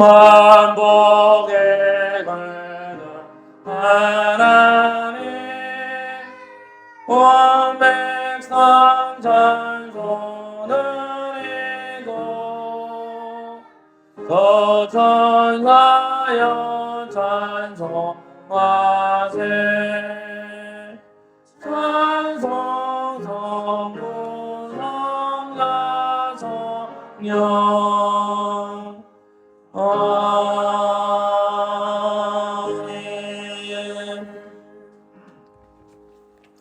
만복의 걸음 하나님 온 백성 찬송을 이고 저 천사여 찬송하세 찬송 성부 성자 성령 아멘.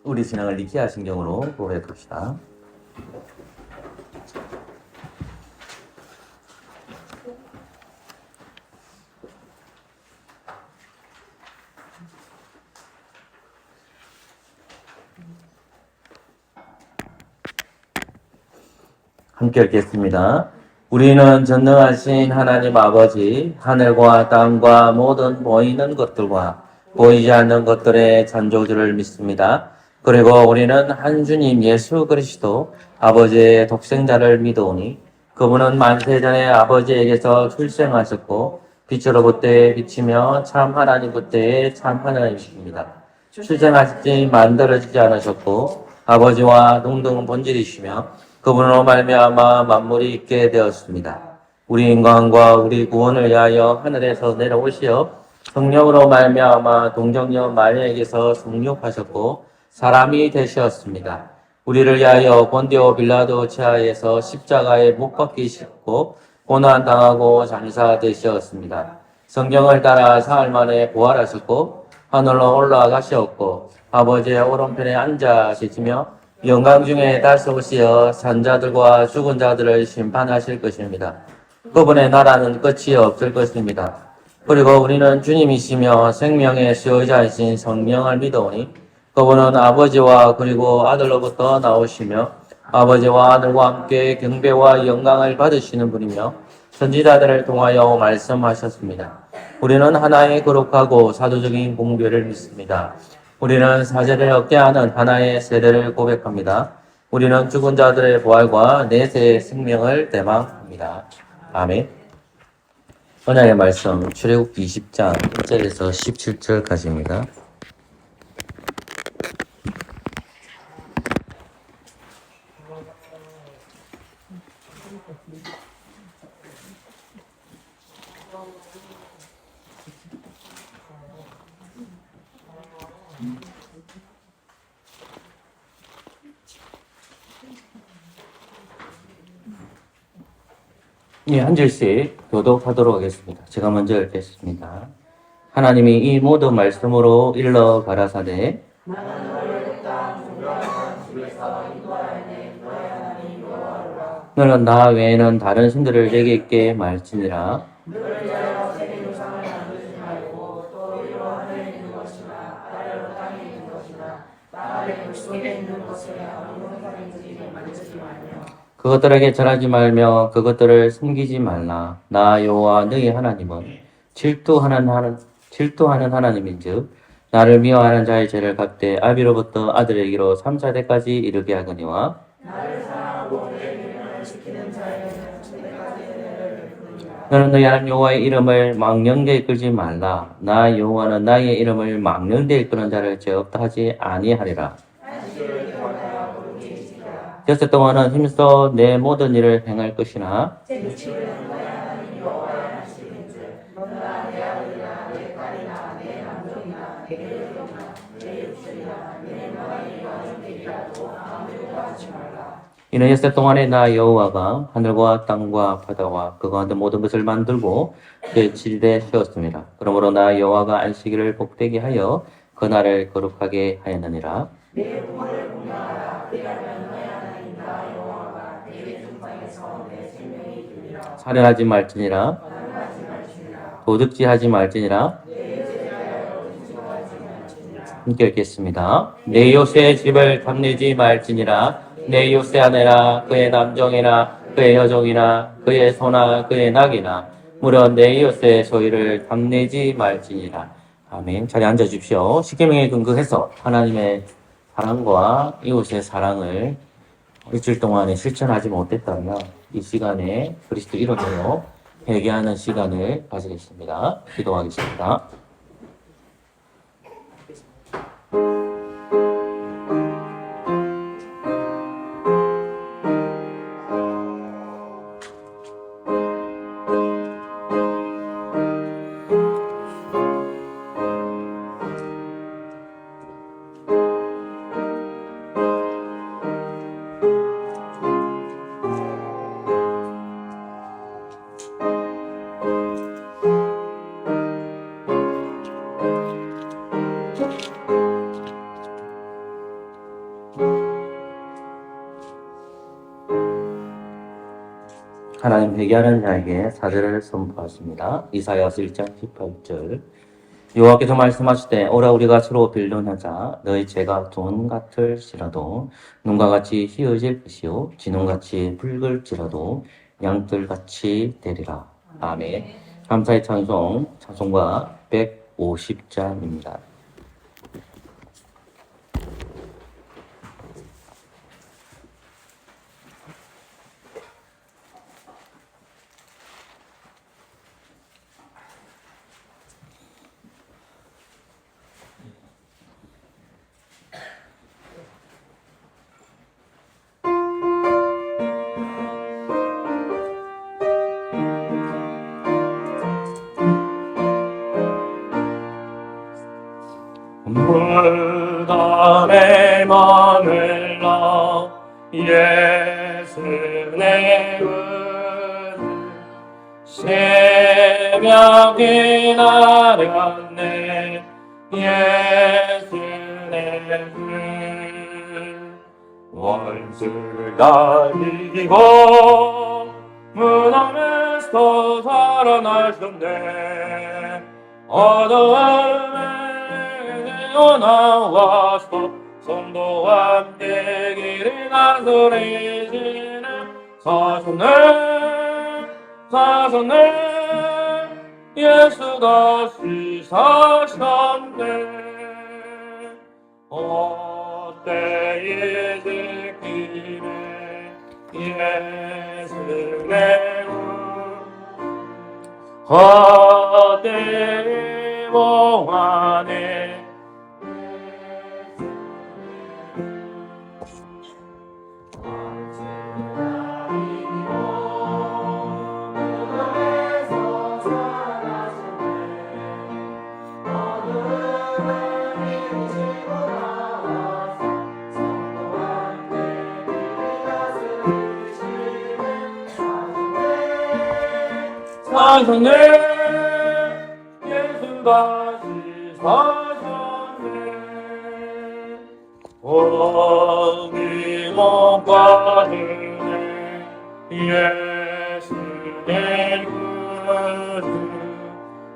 우리 신앙을 니케아 신경으로 고백해 봅시다. 함께 읽겠습니다. 우리는 전능하신 하나님 아버지, 하늘과 땅과 모든 보이는 것들과 보이지 않는 것들의 창조주를 믿습니다. 그리고 우리는 한 주님 예수 그리스도 아버지의 독생자를 믿어오니 그분은 만세전에 아버지에게서 출생하셨고 빛으로부터 비치며 참 하나님부터의 참 하나님이십니다. 출생하시지 만들어지지 않으셨고 아버지와 동등 본질이시며 그분으로 말미암아 만물이 있게 되었습니다. 우리 인간과 우리 구원을 위하여 하늘에서 내려오시어 성령으로 말미암아 동정녀 마리아에게서 성육하셨고 사람이 되셨습니다. 우리를 위하여 본디오 빌라도 치하에서 십자가에 못 박히셨고 고난 당하고 장사되셨습니다. 성경을 따라 사흘 만에 부활하셨고 하늘로 올라가셨고 아버지의 오른편에 앉아 계시며 영광 중에 다시 오시어 산자들과 죽은 자들을 심판하실 것입니다. 그분의 나라는 끝이 없을 것입니다. 그리고 우리는 주님이시며 생명의 수요자이신 성령을 믿어오니 그분은 아버지와 그리고 아들로부터 나오시며 아버지와 아들과 함께 경배와 영광을 받으시는 분이며 선지자들을 통하여 말씀하셨습니다. 우리는 하나의 거룩하고 사도적인 공교를 믿습니다. 우리는 사제를 얻게 하는 하나의 세례를 고백합니다. 우리는 죽은 자들의 부활과 내세의 생명을 대망합니다. 아멘. 언약의 말씀 출애굽기 20장 1절에서 17절까지입니다. 한 절씩 교독하도록 하겠습니다. 제가 먼저 읽겠습니다. 하나님이 이 모든 말씀으로 일러 가라사대 너는 나 외에는 다른 신들을 내게 있게 말지니라. 그것들에게 절하지 말며 그것들을 섬기지 말라. 나 여호와 너희 하나님은 질투하는 하나님인즉 나를 미워하는 자의 죄를 갚되 아비로부터 아들에게로 3, 4대까지 이르게 하거니와 나를 사랑하고 내 계명을 지키는 자에게는 천대까지 은혜를 베푸느니라. 너는 너희 하나님 여호와의 이름을 망령되이 이끌지 말라. 나 여호와는 나의 이름을 망령되이 이끄는 자를 죄 없다 하지 아니하리라. 여섯 동안은 힘써 내 모든 일을 행할 것이나 이는 여섯 동안에 나 여호와가 하늘과 땅과 바다와 그 가운데 모든 것을 만들고 제7일에 쉬었습니다. 그러므로 나 여호와가 안식일을 복되게 하여 그날을 거룩하게 하였느니라. 내 부모를 공경하라. 그리하면 너의 하나님 나 여호와가 내게 준 땅에서 내 생명이 되리라. 살인하지 말지니라. 도둑질하지 말지니라. 함께 읽겠습니다. 내 이웃의 집을 탐내지 말지니라. 내 이웃의 아내나 그의 남종이나 그의 여종이나 그의 소나 그의 낙이나 무려 내 이웃의 소유를 탐내지 말지니라. 아멘. 자리에 앉아주십시오. 십계명에 근거해서 하나님의 사랑과 이웃의 사랑을 일주일 동안에 실천하지 못했다면 이 시간에 그리스도 이름으로 회개하는 시간을 가지겠습니다. 기도하겠습니다. 하나님 회개하는 자에게 사죄를 선포하십니다. 이사야서 1장 18절 여호와께서 말씀하시되 오라 우리가 서로 변론하자 너희 죄가 돈 같을지라도 눈과 같이 희어질 것이요 진홍같이 붉을지라도 양털같이 되리라. 아멘. 감사의 찬송가 150장입니다. 물담에 머물러 예수 내 은 새벽이 나렸네 예수 내 은 원수를 다 이기고 무덤에서 살아나셨네 어둠에 나와서 성도와 함께 길을 나서리시는 사셨네 예수 다시 사셨네 헛되이 지키네 예수 내 헛되이 봉하네 사셨네 예수 다시 사셨네 어디 못 가시네 예수 내 구주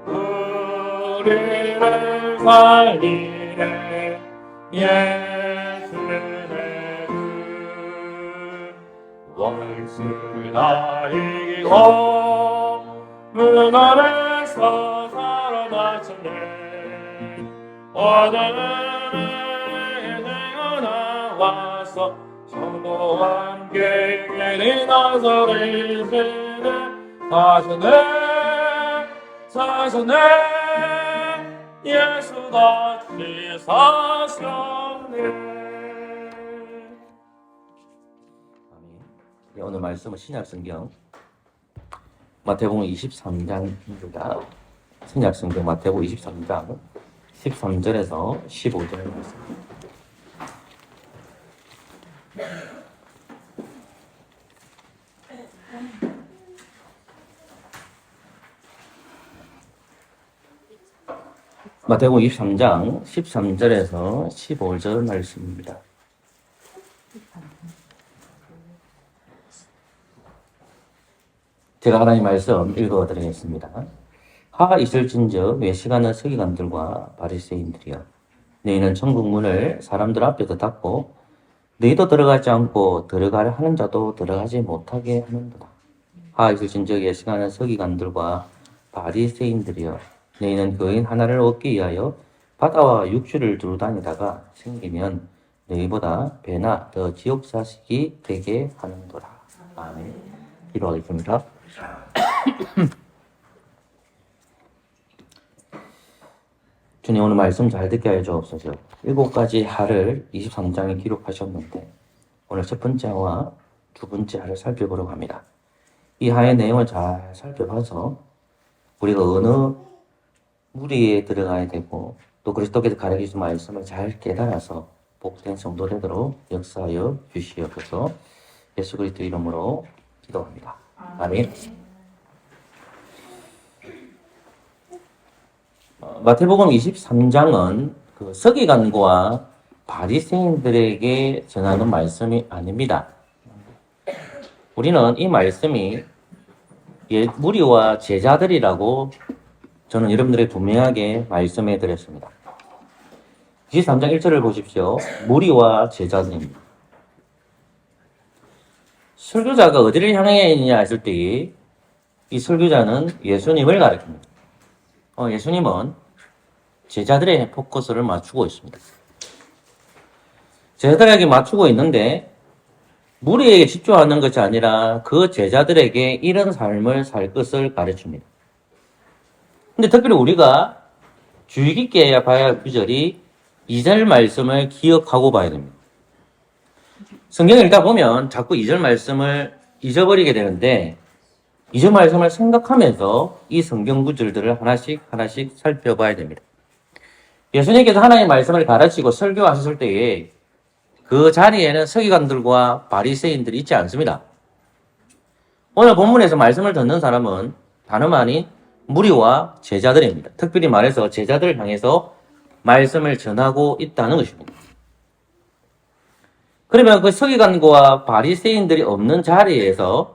우리를 살리네 예수 내 구 원수를 다 이기고 문 안에서 살아나셨네 어둠에 나와서 성도와 함께 길이 나서리시네 사셨네 예수 다시 사셨네. 아멘. 오늘 말씀은 신약성경 마태복음 23장입니다. 신약성경 마태복음 23장 13절에서 15절 말씀입니다. 마태복음 23장 13절에서 15절 말씀입니다. 제가 하나님 말씀 읽어드리겠습니다. 하 있을진저 외식하는 서기관들과 바리새인들이여 너희는 천국 문을 사람들 앞에서 닫고 너희도 들어가지 않고 들어가려 하는 자도 들어가지 못하게 하는도다. 하 있을진저 외식하는 서기관들과 바리새인들이여 너희는 교인 하나를 얻기 위하여 바다와 육지를 두루 다니다가 생기면 너희보다 배나 더 지옥 자식이 되게 하는도다. 아멘. 기도하겠습니다. 주님 오늘 말씀 잘 듣게 하여 주옵소서. 7가지 하를 23장에 기록하셨는데 오늘 첫 번째 하와 두 번째 하를 살펴보려고 합니다. 이 하의 내용을 잘 살펴봐서 우리가 어느 무리에 들어가야 되고 또 그리스도께서 가르치신 말씀을 잘 깨달아서 복된 성도 되도록 역사하여 주시옵소서. 예수 그리스도 이름으로 기도합니다. 아멘. 마태복음 23장은 그 서기관과 바리새인들에게 전하는 말씀이 아닙니다. 우리는 이 말씀이 무리와 제자들이라고 저는 여러분들에게 분명하게 말씀해 드렸습니다. 23장 1절을 보십시오. 무리와 제자들입니다. 설교자가 어디를 향해 있느냐 했을 때 이 설교자는 예수님을 가리킵니다. 예수님은 제자들의 포커스를 맞추고 있습니다. 제자들에게 맞추고 있는데 무리에게 집중하는 것이 아니라 그 제자들에게 이런 삶을 살 것을 가르칩니다. 근데 특별히 우리가 주의 깊게 봐야 할 구절이 2절 말씀을 기억하고 봐야 됩니다. 성경을 읽다 보면 자꾸 2절 말씀을 잊어버리게 되는데 2절 말씀을 생각하면서 이 성경 구절들을 하나씩 살펴봐야 됩니다. 예수님께서 하나님의 말씀을 가르치고 설교하셨을 때에 그 자리에는 서기관들과 바리새인들이 있지 않습니다. 오늘 본문에서 말씀을 듣는 사람은 다름 아닌 무리와 제자들입니다. 특별히 말해서 제자들을 향해서 말씀을 전하고 있다는 것입니다. 그러면 그 서기관과 바리새인들이 없는 자리에서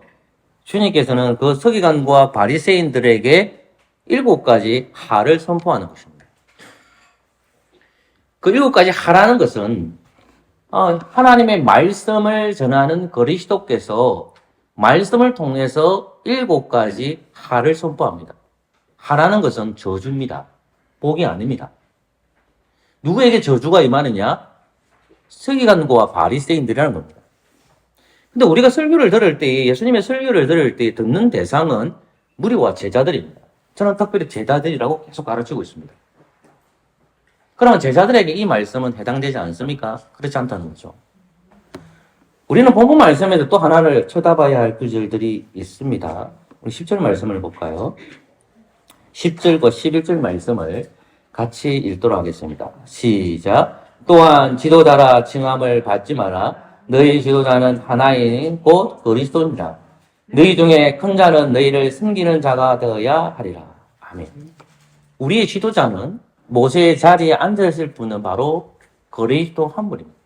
주님께서는 그 서기관과 바리새인들에게 7가지 하를 선포하는 것입니다. 그 7가지 하라는 것은 하나님의 말씀을 전하는 그리스도께서 말씀을 통해서 7가지 하를 선포합니다. 하라는 것은 저주입니다. 복이 아닙니다. 누구에게 저주가 임하느냐? 서기관과 바리새인들이라는 겁니다. 근데 우리가 설교를 들을 때, 예수님의 설교를 들을 때 듣는 대상은 무리와 제자들입니다. 저는 특별히 제자들이라고 계속 가르치고 있습니다. 그러면 제자들에게 이 말씀은 해당되지 않습니까? 그렇지 않다는 거죠. 우리는 본문 말씀에도 또 하나를 쳐다봐야 할 구절들이 있습니다. 우리 10절 말씀을 볼까요? 10절과 11절 말씀을 같이 읽도록 하겠습니다. 시작. 또한 지도자라 칭함을 받지 마라. 너희 지도자는 하나인 곧 그리스도니라. 너희 중에 큰 자는 너희를 섬기는 자가 되어야 하리라. 아멘. 우리의 지도자는 모세의 자리에 앉아있을 분은 바로 그리스도 한 분입니다.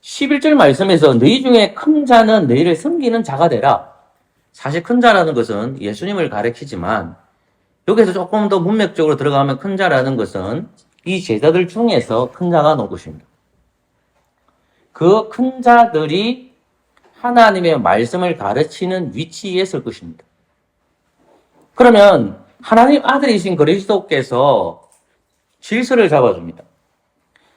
11절 말씀에서 너희 중에 큰 자는 너희를 섬기는 자가 되라. 사실 큰 자라는 것은 예수님을 가리키지만 여기서 조금 더 문맥적으로 들어가면 큰 자라는 것은 이 제자들 중에서 큰 자가 나올 것입니다. 그 큰 자들이 하나님의 말씀을 가르치는 위치에 설 것입니다. 그러면 하나님 아들이신 그리스도께서 질서를 잡아줍니다.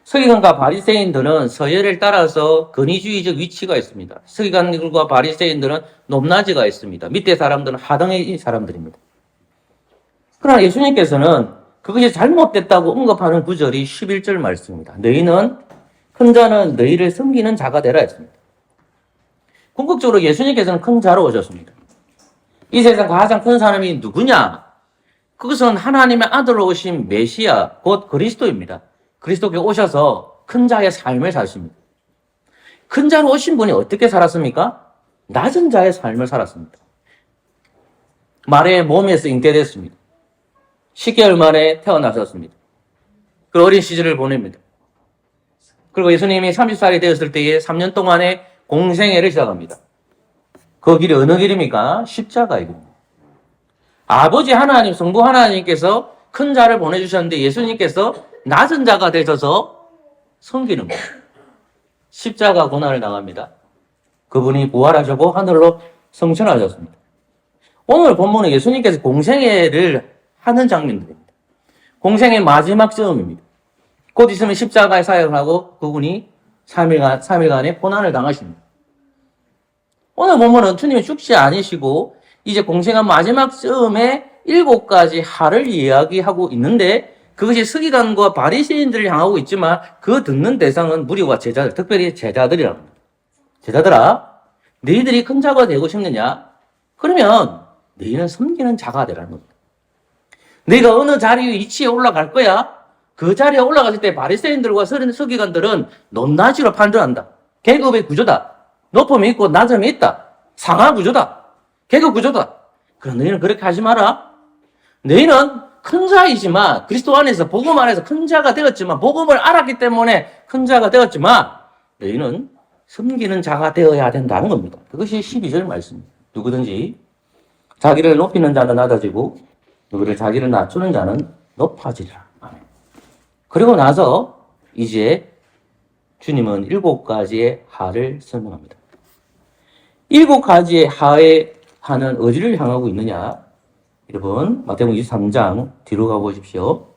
서기관과 바리새인들은 서열을 따라서 권위주의적 위치가 있습니다. 서기관들과 바리새인들은 높낮이가 있습니다. 밑에 사람들은 하등의 사람들입니다. 그러나 예수님께서는 그것이 잘못됐다고 언급하는 구절이 11절 말씀입니다. 너희는 큰 자는 너희를 섬기는 자가 되라 했습니다. 궁극적으로 예수님께서는 큰 자로 오셨습니다. 이 세상 가장 큰 사람이 누구냐? 그것은 하나님의 아들로 오신 메시아, 곧 그리스도입니다. 그리스도께서 오셔서 큰 자의 삶을 사십니다. 큰 자로 오신 분이 어떻게 살았습니까? 낮은 자의 삶을 살았습니다. 마리아의 몸에서 잉태됐습니다. 10개월 만에 태어나셨습니다. 그 어린 시절을 보냅니다. 그리고 예수님이 30살이 되었을 때에 3년 동안의 공생애를 시작합니다. 그 길이 어느 길입니까? 십자가의 길입니다. 아버지 하나님, 성부 하나님께서 큰 자를 보내주셨는데 예수님께서 낮은 자가 되셔서 섬기는 거예요. 십자가 고난을 당합니다. 그분이 부활하셨고 하늘로 성천하셨습니다. 오늘 본문은 예수님께서 공생애를 하는 장면들입니다. 공생의 마지막 시험입니다. 곧 있으면 십자가에 사역을 하고 그분이 3일간의 고난을 당하십니다. 오늘 본문은 주님이 죽지 않으시고 이제 공생한 마지막 쯤에 7가지 하를 이야기하고 있는데 그것이 서기관과 바리새인들을 향하고 있지만 그 듣는 대상은 무리와 제자들, 특별히 제자들이라고 합니다. 제자들아, 너희들이 큰 자가 되고 싶느냐? 그러면 너희는 섬기는 자가 되라는 겁니다. 너희가 어느 자리 위치에 올라갈 거야? 그 자리에 올라갔을 때 바리새인들과 서기관들은 높낮이로 판단한다. 계급의 구조다. 높음이 있고 낮음이 있다. 상하 구조다. 계급 구조다. 그럼 너희는 그렇게 하지 마라. 너희는 큰 자이지만 그리스도 안에서 복음 안에서 큰 자가 되었지만 복음을 알았기 때문에 큰 자가 되었지만 너희는 섬기는 자가 되어야 된다는 겁니다. 그것이 12절 말씀입니다. 누구든지 자기를 높이는 자는 낮아지고 누구를 자기를 낮추는 자는 높아지리라. 아멘. 그리고 나서 이제 주님은 7가지의 하를 설명합니다. 7가지의 하의 하는 어디를 향하고 있느냐? 여러분 마태복음 23장 뒤로 가보십시오.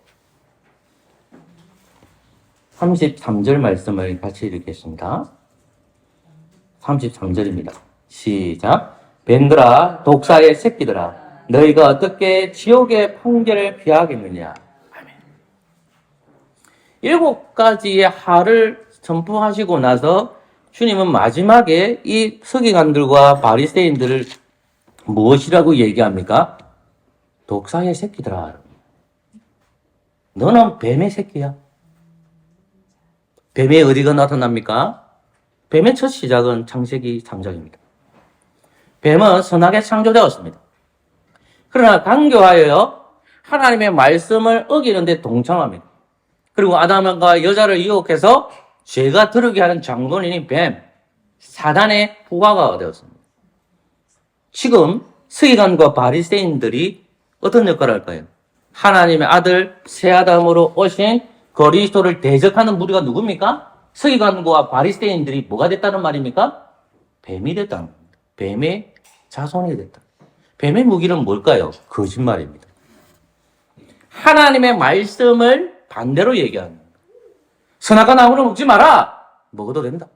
33절 말씀을 같이 읽겠습니다. 33절입니다. 시작. 뱀들아 독사의 새끼들아 너희가 어떻게 지옥의 판결을 피하겠느냐. 아멘. 7가지의 하를 선포하시고 나서 주님은 마지막에 이 서기관들과 바리새인들을 무엇이라고 얘기합니까? 독사의 새끼들아. 너는 뱀의 새끼야. 뱀의 어디가 나타납니까? 뱀의 첫 시작은 창세기 3장입니다. 뱀은 선하게 창조되었습니다. 그러나 강교하여 하나님의 말씀을 어기는 데 동참합니다. 그리고 아담과 여자를 유혹해서 죄가 들게 하는 장본인이 뱀, 사단의 부하가 되었습니다. 지금 서기관과 바리새인들이 어떤 역할을 할까요? 하나님의 아들 새아담으로 오신 그리스도를 대적하는 무리가 누굽니까? 서기관과 바리새인들이 뭐가 됐다는 말입니까? 뱀이 됐다는 겁니다. 뱀의 자손이 됐다. 뱀의 무기는 뭘까요? 거짓말입니다. 하나님의 말씀을 반대로 얘기하는 겁니다. 선악과 나무를 먹지 마라. 먹어도 된다.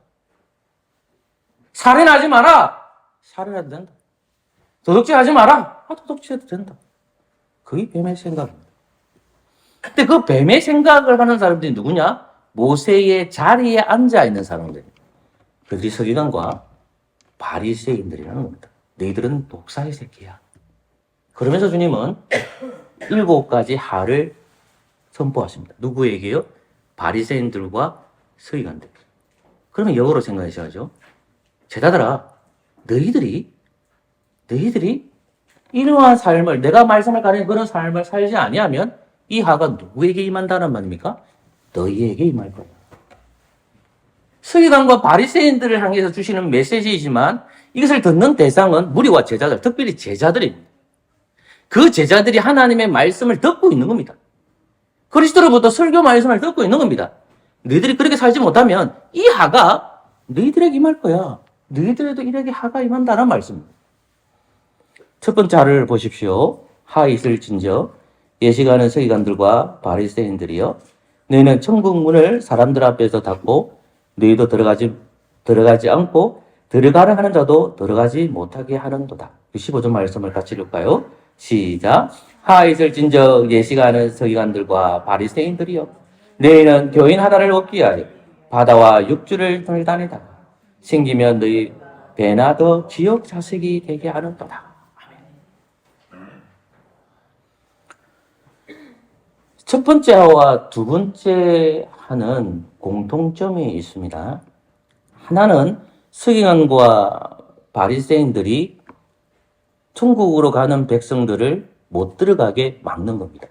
살인하지 마라. 살인해도 된다. 도둑질하지 마라. 도둑질해도 된다. 그게 뱀의 생각입니다. 근데 그 뱀의 생각을 하는 사람들이 누구냐? 모세의 자리에 앉아 있는 사람들입니다. 그들이 서기관과 바리새인들이라는 겁니다. 너희들은 독사의 새끼야. 그러면서 주님은 7가지 하를 선포하십니다. 누구에게요? 바리새인들과 서기관들. 그러면 역으로 생각하셔야죠. 제자들아, 너희들이 이러한 삶을, 내가 말씀을 가리는 그런 삶을 살지 아니하면 이 하가 누구에게 임한다는 말입니까? 너희에게 임할 거야. 서기관과 바리새인들을 향해서 주시는 메시지이지만 이것을 듣는 대상은 무리와 제자들, 특별히 제자들입니다. 그 제자들이 하나님의 말씀을 듣고 있는 겁니다. 그리스도로부터 설교 말씀을 듣고 있는 겁니다. 너희들이 그렇게 살지 못하면 이 하가 너희들에게 임할 거야. 너희들에도 이렇게 하가 임한다는 말씀입니다. 첫 번째 하를 보십시오. 하 있을진저 예시가는 서기관들과 바리새인들이여 너희는 천국 문을 사람들 앞에서 닫고 너희도 들어가지 않고 들어가려 하는 자도 들어가지 못하게 하는도다. 15절 말씀을 같이 읽을까요? 시작. 하 있을진저 예시가는 서기관들과 바리새인들이여 너희는 교인 하나를 얻기 위하여 바다와 육지를 돌다니다 생기면 너희 배나 더 지옥 자식이 되게 하는도다. 첫 번째 하와 두 번째 하는 공통점이 있습니다. 하나는 서기관과 바리새인들이 천국으로 가는 백성들을 못 들어가게 막는 겁니다.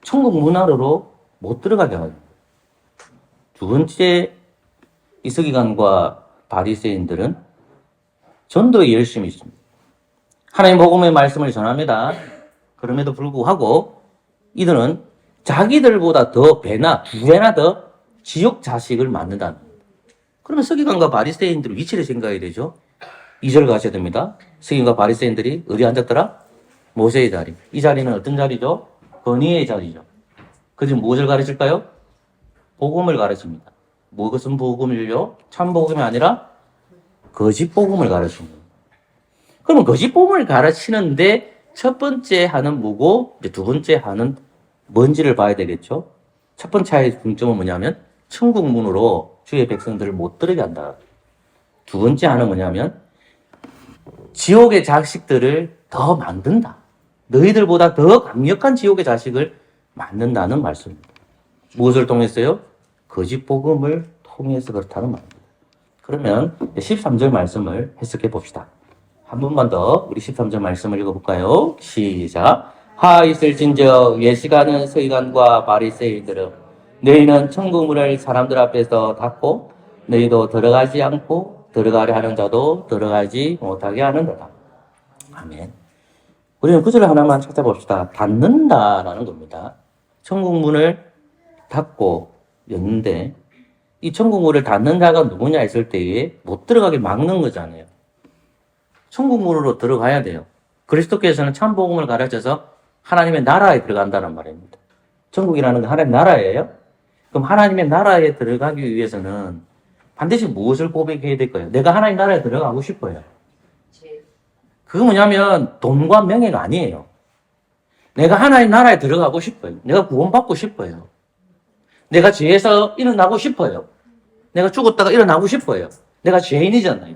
천국 문 안으로 못 들어가게 하는 겁니다. 두 번째, 이 서기관과 바리새인들은 전도에 열심히 있습니다. 하나님 복음의 말씀을 전합니다. 그럼에도 불구하고 이들은 자기들보다 더 배나 두 배나 더 지옥 자식을 만든다는 겁니다. 그러면 서기관과 바리새인들의 위치를 생각해야 되죠. 2절 가셔야 됩니다. 서기관과 바리새인들이 어디 앉았더라? 모세의 자리. 이 자리는 어떤 자리죠? 권위의 자리죠. 그 중 무엇을 가르칠까요? 복음을 가르칩니다. 무엇은 복음을요? 참 복음이 아니라 거짓 복음을 가르칩니다. 그러면 거짓 복음을 가르치는데 첫 번째 하는 뭐고 이제 두 번째 하는 뭔지를 봐야 되겠죠. 첫 번째의 중점은 뭐냐면 천국 문으로 주의 백성들을 못 들어게 한다. 두 번째 하는 뭐냐면 지옥의 자식들을 더 만든다. 너희들보다 더 강력한 지옥의 자식을 만든다는 말씀입니다. 무엇을 통해서요? 거짓 복음을 통해서 그렇다는 말입니다. 그러면 13절 말씀을 해석해 봅시다. 한 번만 더 우리 13절 말씀을 읽어볼까요? 시작. 하 있을진저 예시가는 서기관과 바리새인들은 너희는 천국 문을 사람들 앞에서 닫고 너희도 들어가지 않고 들어가려 하는 자도 들어가지 못하게 하는도다. 아멘. 우리는 구절 하나만 찾아봅시다. 닫는다라는 겁니다. 천국 문을 닫고 였는데 이 천국 문을 닫는 자가 누구냐 했을 때에 못 들어가게 막는 거잖아요. 천국 문으로 들어가야 돼요. 그리스도께서는 참 복음을 가르쳐서 하나님의 나라에 들어간다는 말입니다. 천국이라는 건 하나님의 나라예요. 그럼 하나님의 나라에 들어가기 위해서는 반드시 무엇을 고백해야 될까요? 내가 하나님 나라에 들어가고 싶어요. 그거 뭐냐면 돈과 명예가 아니에요. 내가 하나님 나라에 들어가고 싶어요. 내가 구원받고 싶어요. 내가 죄에서 일어나고 싶어요. 내가 죽었다가 일어나고 싶어요. 내가 죄인이잖아요.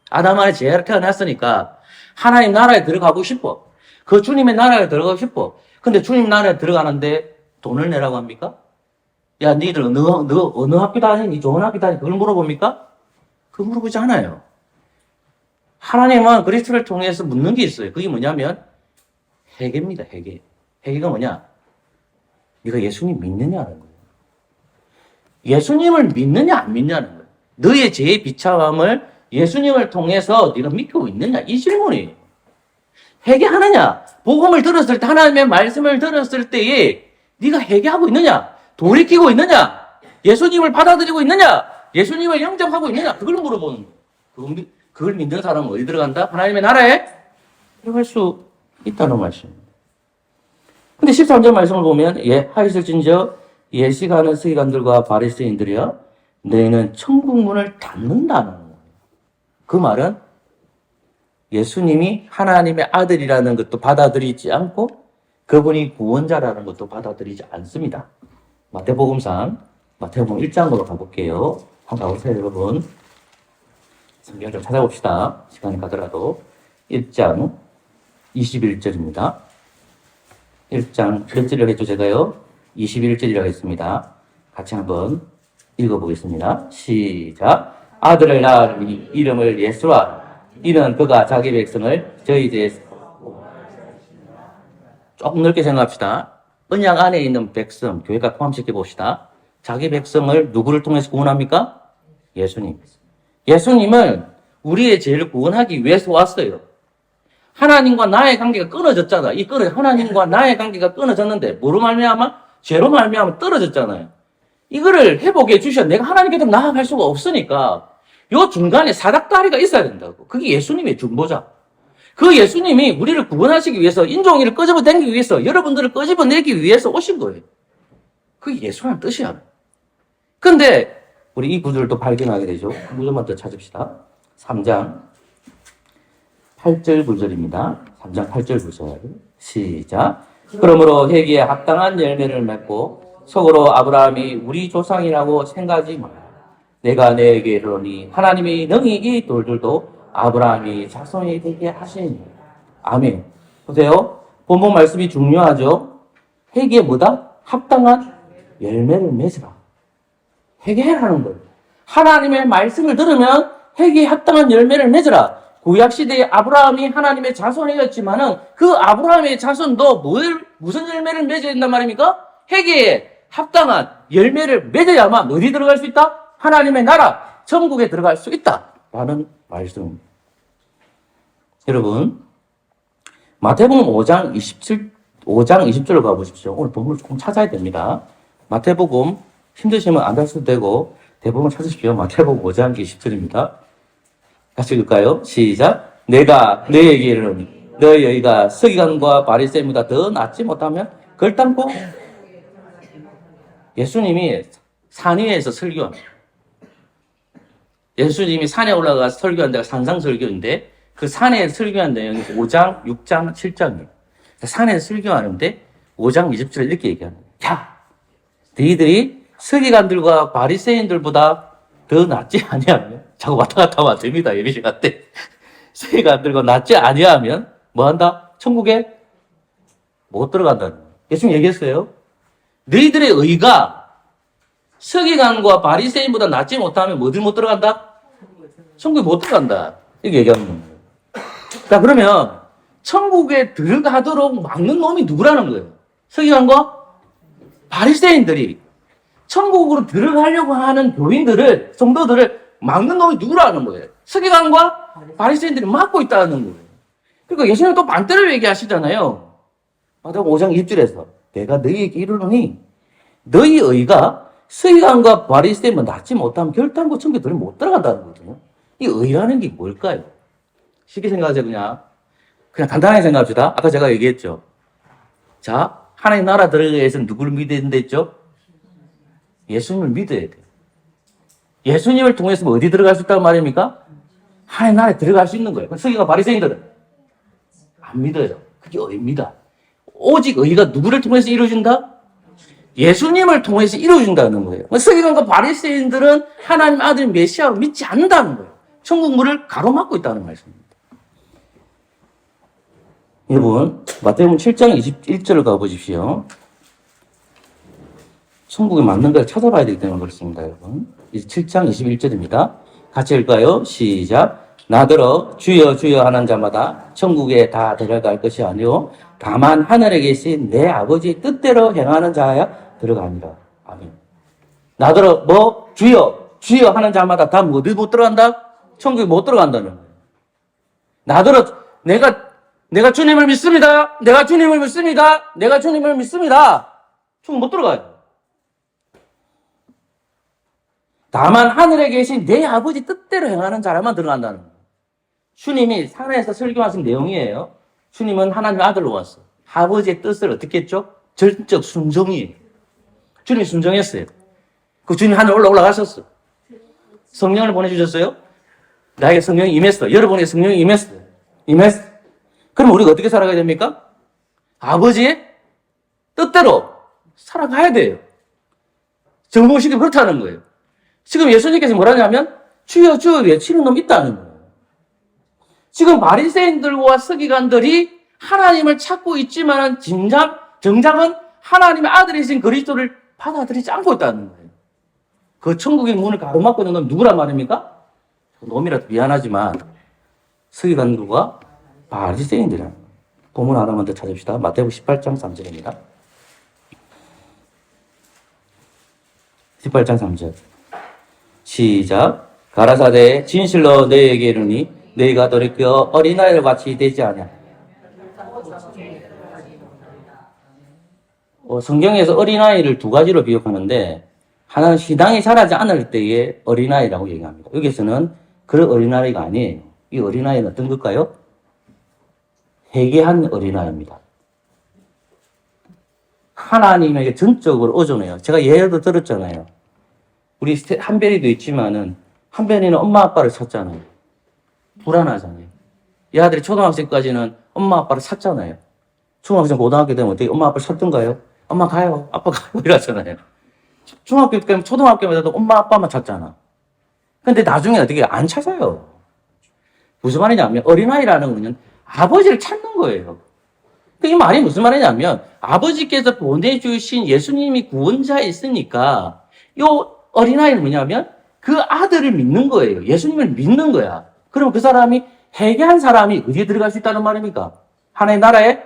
아담 안에 죄를 태어났으니까 하나님 나라에 들어가고 싶어. 그 주님의 나라에 들어가고 싶어. 근데 주님 나라에 들어가는데 돈을 내라고 합니까? 야, 니들 너 어느 학교 다니니? 니 좋은 학교 다니니? 그걸 물어봅니까? 그거 물어보지 않아요. 하나님은 그리스도를 통해서 묻는 게 있어요. 그게 뭐냐면 회개입니다. 회개. 회개가 뭐냐? 네가 예수님 믿느냐는 거예요. 예수님을 믿느냐 안 믿냐는 거예요. 너의 죄의 비참함을 예수님을 통해서 네가 믿고 있느냐? 이 질문이에요. 회개하느냐? 복음을 들었을 때 하나님의 말씀을 들었을 때에 네가 회개하고 있느냐? 돌이키고 있느냐? 예수님을 받아들이고 있느냐? 예수님을 영접하고 있느냐? 그걸 물어보는 거예요. 그걸 믿는 사람은 어디 들어간다? 하나님의 나라에 들어갈 수 있다는 말씀입니다. 근데 13절 말씀을 보면 하있을진저 예시가는 서기관들과 바리새인들이여 너희는 천국 문을 닫는다는 거예요. 그 말은 예수님이 하나님의 아들이라는 것도 받아들이지 않고 그분이 구원자라는 것도 받아들이지 않습니다. 마태복음 1장으로 가볼게요. 한번 가보세요, 여러분. 성경 좀 찾아봅시다. 시간이 가더라도. 1장 21절입니다. 1장 몇 절이라고 했죠, 제가요? 21절이라고 했습니다. 같이 한번 읽어보겠습니다. 시작. 아들을 낳으니 이름을 예수라. 이는 그가 자기 백성을 저희 죄에서 조금 넓게 생각합시다. 언약 안에 있는 백성, 교회가 포함시켜 봅시다. 자기 백성을 누구를 통해서 구원합니까? 예수님. 예수님은 우리의 죄를 구원하기 위해서 왔어요. 하나님과 나의 관계가 끊어졌잖아. 하나님과 나의 관계가 끊어졌는데 뭐로 말미암아? 죄로 말미암아 떨어졌잖아요. 이거를 회복해 주셔. 내가 하나님께 더 나아갈 수가 없으니까 요 중간에 사닥다리가 있어야 된다고. 그게 예수님의 중보자. 그 예수님이 우리를 구원하시기 위해서 인종이를 끄집어내기 위해서 여러분들을 끄집어내기 위해서 오신 거예요. 그게 예수라는 뜻이야. 근데 우리 이 구절을 또 발견하게 되죠. 구절만 더 찾읍시다. 3장 8절 구절입니다. 3장 8절 구절. 시작. 그러므로 회개에 합당한 열매를 맺고 속으로 아브라함이 우리 조상이라고 생각하지 마라. 내가 내게 이르노니 하나님이 능히 이 돌들도 아브라함이 자손이 되게 하시니. 아멘. 보세요. 본문 말씀이 중요하죠. 회개에 뭐다? 합당한 열매를 맺으라. 회개하라는 거예요. 하나님의 말씀을 들으면 회개에 합당한 열매를 맺으라. 구약시대에 아브라함이 하나님의 자손이었지만은 그 아브라함의 자손도 무슨 열매를 맺어야 된단 말입니까? 회개에 합당한 열매를 맺어야만 어디 들어갈 수 있다? 하나님의 나라, 천국에 들어갈 수 있다. 라는 말씀입니다. 여러분, 마태복음 5장 20절로 가보십시오. 오늘 본문을 조금 찾아야 됩니다. 마태복음 힘드시면 안 하셔도 되고 대부분 찾으십시오. 마태복음 5장 20절입니다. 같이 읽을까요? 시작. 내가 너희에게 이르노니 너희가 서기관과 바리새인보다 더 낫지 못하면 결단코. 예수님이 산 위에서 설교합니다. 예수님이 산에 올라가서 설교한 데가 산상설교인데 그 산에 설교한 내용이 5장, 6장, 7장이에요. 산에 설교하는데 5장 20절에 이렇게 얘기하는 거예요. 야, 너희들이 서기관들과 바리새인들보다 더 낫지 아니하면 자꾸 왔다 갔다 하면 안 됩니다. 예배 시간 때. 서기관들과 낫지 아니하면 뭐 한다? 천국에 못 들어간다는 거예요. 예수님 얘기했어요. 너희들의 의가 서기관과 바리새인보다 낫지 못하면 어디 못 들어간다? 천국에 못 들어간다. 이렇게 얘기하는 거예요. 자, 그러면 천국에 들어가도록 막는 놈이 누구라는 거예요? 서기관과 바리새인들이 천국으로 들어가려고 하는 교인들을, 성도들을 막는 놈이 누구라는 거예요? 서기관과 바리새인들이 막고 있다는 거예요. 그러니까 예수님은 또 반대로 얘기하시잖아요. 마태복음 5장 20절에서 내가 너희에게 이르노니 너희 의가 서기관과 바리새인보다 낫지 못하면 결단코 천국에 들어 못 들어간다는 거거든요. 이 의라는 게 뭘까요? 쉽게 생각하세요. 그냥 간단하게 생각합시다. 아까 제가 얘기했죠. 자, 하나님 나라 들어가기 위해서는 누구를 믿어야 된다 했죠? 예수님을 믿어야 돼요. 예수님을 통해서 뭐 어디 들어갈 수 있다고 말입니까? 하나님 나라에 들어갈 수 있는 거예요. 서기관 바리새인들은 안 믿어요. 그게 의입니다. 오직 의가 누구를 통해서 이루어진다? 예수님을 통해서 이루어진다는 거예요. 서기관과 바리새인들은 하나님 아들 메시아로 믿지 않는다는 거예요. 천국 문을 가로막고 있다는 말씀입니다. 여러분, 마태복음 7장 21절을 가보십시오. 천국에 맞는 걸 찾아봐야 되기 때문에 그렇습니다, 여러분. 7장 21절입니다. 같이 읽을까요? 시작. 나더러 주여 주여 하는 자마다 천국에 다 들어갈 것이 아니요 다만 하늘에 계신 내 아버지 뜻대로 행하는 자야 들어가니라. 아멘. 나더러 뭐 주여 주여 하는 자마다 다 어디 못 들어간다? 천국에 못 들어간다는 거예요. 나더러 내가 주님을 믿습니다. 내가 주님을 믿습니다. 내가 주님을 믿습니다. 천국 못 들어가요. 다만 하늘에 계신 내 아버지 뜻대로 행하는 자라만 들어간다는 거예요. 주님이 산에서 설교하신 내용이에요. 주님은 하나님의 아들로 왔어. 아버지의 뜻을 어떻게 했죠? 전적 순종이에요. 주님이 순종했어요. 그 주님 하늘 올라가셨어. 성령을 보내주셨어요. 나에게 성령이 임했어. 여러분에게 성령이 임했어. 그럼 우리가 어떻게 살아가야 됩니까? 아버지의 뜻대로 살아가야 돼요. 정보식이 그렇다는 거예요. 지금 예수님께서 뭐라냐면 주여 주여 외치는 놈이 있다는 거예요. 지금 바리새인들과 서기관들이 하나님을 찾고 있지만 정작은 하나님의 아들이신 그리스도를 받아들이지 않고 있다는 거예요. 그 천국의 문을 가로막고 있는 건 누구란 말입니까? 놈이라도 미안하지만 서기관들과 바리새인들이란 거예요. 본문 하나만 더 찾읍시다. 마태복음 18장 3절입니다. 18장 3절. 시작. 가라사대 진실로 너희에게 이르니 너희가 돌이켜 어린아이를 같이 되지 아니하. 성경에서 어린아이를 두 가지로 비유하는데 하나는 신앙이 자라지 않을 때의 어린아이라고 얘기합니다. 여기서는 그런 어린아이가 아니에요. 이 어린아이는 어떤 걸까요? 회개한 어린아이입니다. 하나님에게 전적으로 의존해요. 제가 예를 들었잖아요. 우리 한별이도 있지만은 한별이는 엄마 아빠를 찾잖아요. 불안하잖아요. 이 아들이 초등학생까지는 엄마 아빠를 찾잖아요. 중학생 고등학교 되면 어떻게 엄마 아빠를 찾던가요? 엄마 가요. 아빠 가요. 이러잖아요. 중학교 때면 초등학교마다도 엄마 아빠만 찾잖아. 근데 나중에 어떻게 안 찾아요. 무슨 말이냐면 어린아이라는 거는 아버지를 찾는 거예요. 이 말이 무슨 말이냐면 아버지께서 보내주신 예수님이 구원자였으니까 이 어린아이는 뭐냐면 그 아들을 믿는 거예요. 예수님을 믿는 거야. 그럼 그 사람이 회개한 사람이 어디에 들어갈 수 있다는 말입니까? 하나님의 나라에